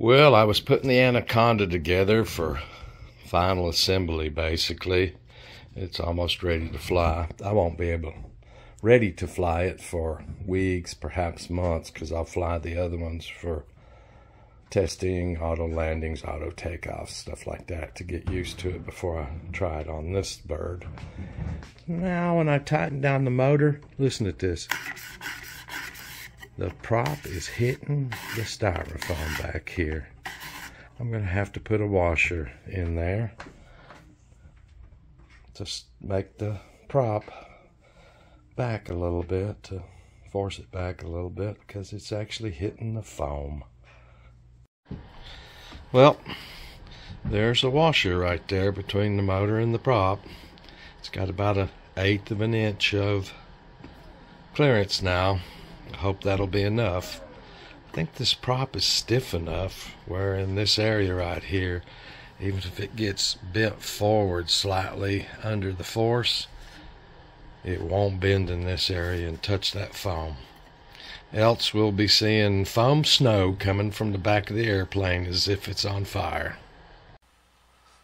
Well, I was putting the Anaconda together for final assembly, basically. It's almost ready to fly. I won't be ready to fly it for weeks, perhaps months, because I'll fly the other ones for testing, auto landings, auto takeoffs, stuff like that, to get used to it before I try it on this bird. Now, when I tighten down the motor, listen to this. The prop is hitting the styrofoam back here. I'm going to have to put a washer in there to make the prop back a little bit, to force it back a little bit, because it's actually hitting the foam. Well, there's a washer right there between the motor and the prop. It's got about 1/8 of an inch of clearance now. I hope that'll be enough. I think this prop is stiff enough where in this area right here, even if it gets bent forward slightly under the force, it won't bend in this area and touch that foam. Else we'll be seeing foam snow coming from the back of the airplane as if it's on fire.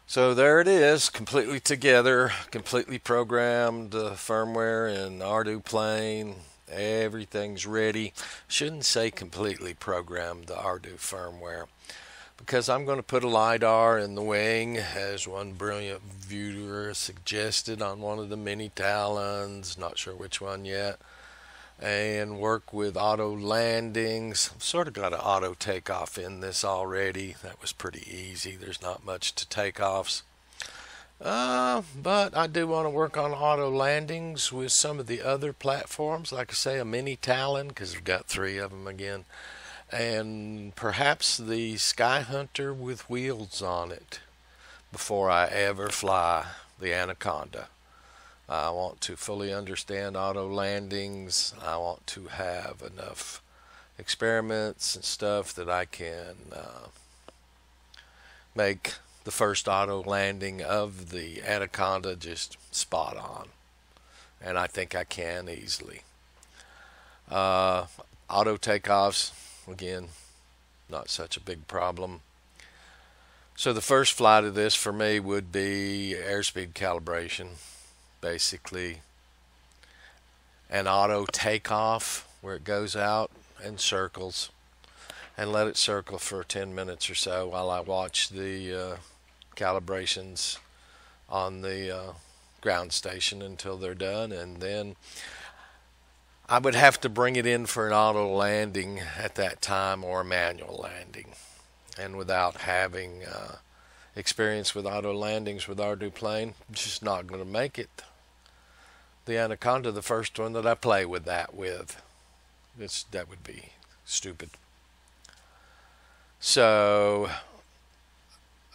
So there it is, completely together, completely programmed, firmware and rduplane. Everything's ready. Shouldn't say completely programmed, the rdu firmware, because I'm going to put a LiDAR in the wing, as one brilliant viewer suggested, on one of the mini Talons, not sure which one yet, and work with auto landings. I've sort of got an auto takeoff in this already. That was pretty easy. There's not much to takeoffs. But I do want to work on auto landings with some of the other platforms, like I say, a mini Talon, because I've got 3 of them again, and perhaps the Sky Hunter with wheels on it before I ever fly the Anaconda. I want to fully understand auto landings. I want to have enough experiments and stuff that I can make the first auto landing of the Anaconda just spot on, and I think I can easily. Auto takeoffs, again, not such a big problem. So the first flight of this for me would be airspeed calibration, basically an auto takeoff where it goes out and circles, and let it circle for 10 minutes or so while I watch the calibrations on the ground station until they're done, and then I would have to bring it in for an auto landing at that time, or a manual landing. And without having experience with auto landings with rduplane, I'm just not going to make it. The Anaconda, the first one that I play with that with, that would be stupid. So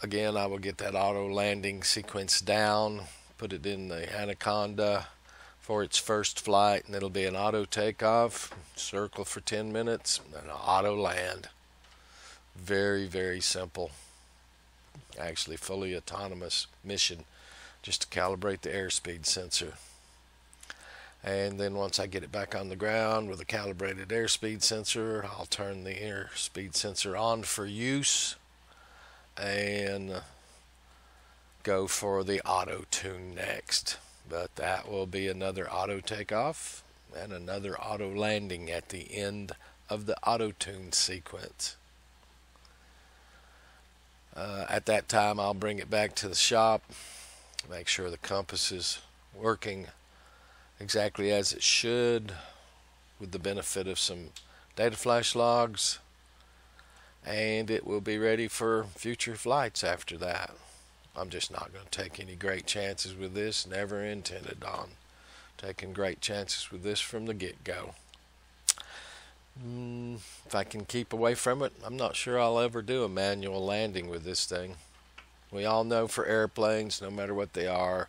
again, I will get that auto landing sequence down, put it in the Anaconda for its first flight, and it'll be an auto takeoff, circle for 10 minutes, and an auto land. Very, very simple. Actually, fully autonomous mission, just to calibrate the airspeed sensor. And then once I get it back on the ground with a calibrated airspeed sensor, I'll turn the airspeed sensor on for use and go for the auto tune next. But that will be another auto takeoff and another auto landing at the end of the auto tune sequence. At that time, I'll bring it back to the shop, make sure the compass is working exactly as it should, with the benefit of some data flash logs, and it will be ready for future flights after that. I'm just not going to take any great chances with this. Never intended on taking great chances with this from the get-go. If I can keep away from it, I'm not sure I'll ever do a manual landing with this thing. We all know for airplanes, no matter what they are,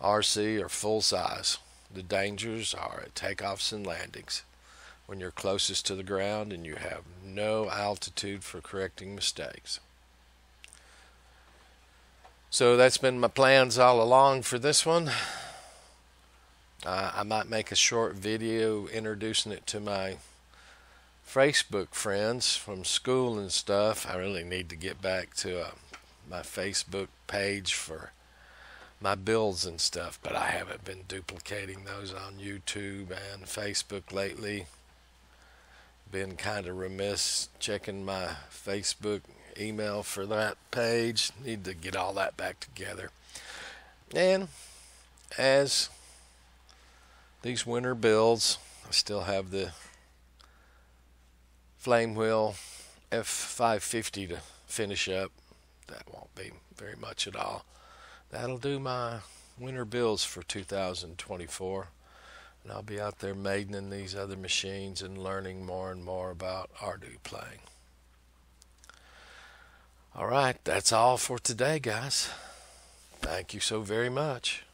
RC or full size, the dangers are at takeoffs and landings, when you're closest to the ground and you have no altitude for correcting mistakes. So that's been my plans all along for this one. I might make a short video introducing it to my Facebook friends from school and stuff. I really need to get back to my Facebook page for my builds and stuff, but I haven't been duplicating those on YouTube and Facebook lately. Been kind of remiss checking my Facebook email for that page. Need to get all that back together. And as these winter builds, I still have the flame wheel F550 to finish up. That won't be very much at all. That'll do my winter builds for 2024. And I'll be out there maidening these other machines and learning more and more about Ardu playing. All right, that's all for today, guys. Thank you so very much.